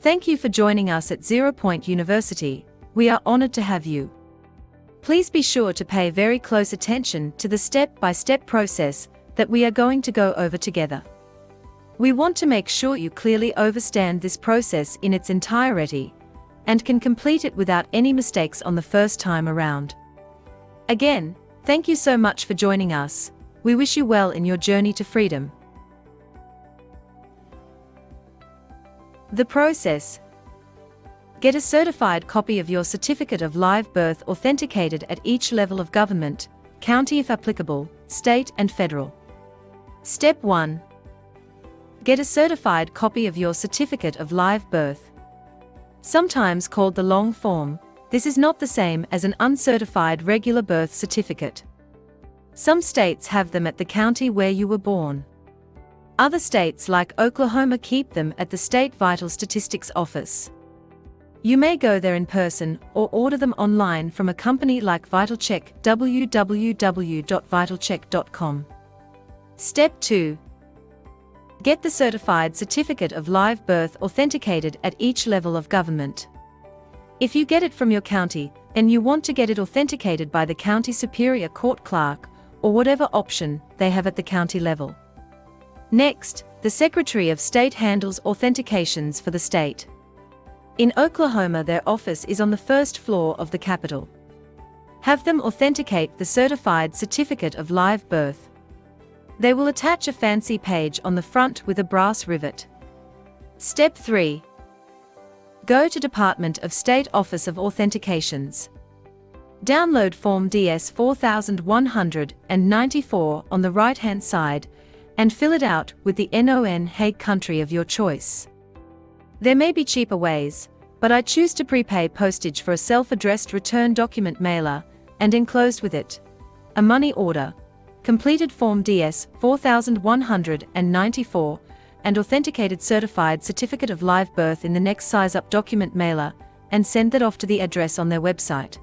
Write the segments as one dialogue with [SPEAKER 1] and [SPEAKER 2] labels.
[SPEAKER 1] Thank you for joining us at ZeroPoint University. We are honored to have you. Please be sure to pay very close attention to the step-by-step process that we are going to go over together. We want to make sure you clearly understand this process in its entirety and can complete it without any mistakes on the first time around. Again, thank you so much for joining us. We wish you well in your journey to freedom. The process. Get a certified copy of your certificate of live birth authenticated at each level of government, county if applicable, state and federal. Step 1. Get a certified copy of your certificate of live birth. Sometimes called the long form, this is not the same as an uncertified regular birth certificate. Some states have them at the county where you were born. Other states like Oklahoma keep them at the State Vital Statistics Office. You may go there in person or order them online from a company like VitalCheck, www.vitalcheck.com. Step 2. Get the certified certificate of live birth authenticated at each level of government. If you get it from your county, then you want to get it authenticated by the county superior court clerk or whatever option they have at the county level. Next, the Secretary of State handles authentications for the state. In Oklahoma, their office is on the first floor of the Capitol. Have them authenticate the certified certificate of live birth. They will attach a fancy page on the front with a brass rivet. Step 3. Go to Department of State Office of Authentications. Download Form DS 4194 on the right-hand side and fill it out with the NON Hague country of your choice. There may be cheaper ways, but I choose to prepay postage for a self-addressed return document mailer and enclosed with it a money order, completed Form DS 4194 and authenticated certified certificate of live birth in the next size up document mailer and send that off to the address on their website.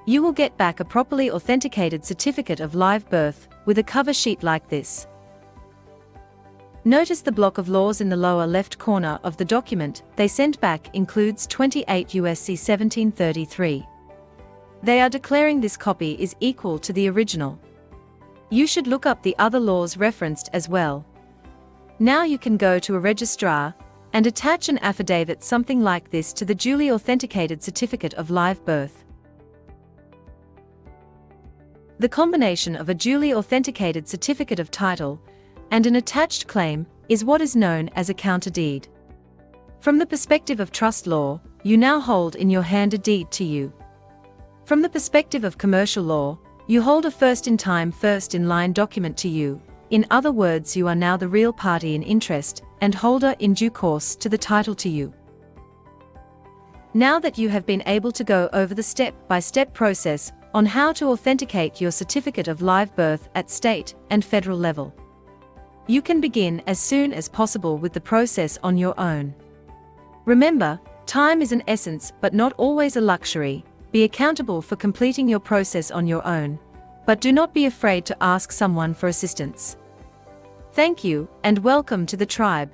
[SPEAKER 1] You will get back a properly authenticated certificate of live birth with a cover sheet like this. Notice the block of laws in the lower left corner of the document they sent back includes 28 U.S.C. 1733. They are declaring this copy is equal to the original. You should look up the other laws referenced as well. Now you can go to a registrar and attach an affidavit something like this to the duly authenticated certificate of live birth. The combination of a duly authenticated certificate of title and an attached claim is what is known as a counter deed. From the perspective of trust law, you now hold in your hand a deed to you. From the perspective of commercial law, you hold a first-in-time, first-in-line document to you. In other words, you are now the real party in interest and holder in due course to the title to you. Now that you have been able to go over the step-by-step process on how to authenticate your certificate of live birth at state and federal level, you can begin as soon as possible with the process on your own. Remember, time is an essence but not always a luxury. Be accountable for completing your process on your own, but do not be afraid to ask someone for assistance. Thank you, and welcome to the tribe.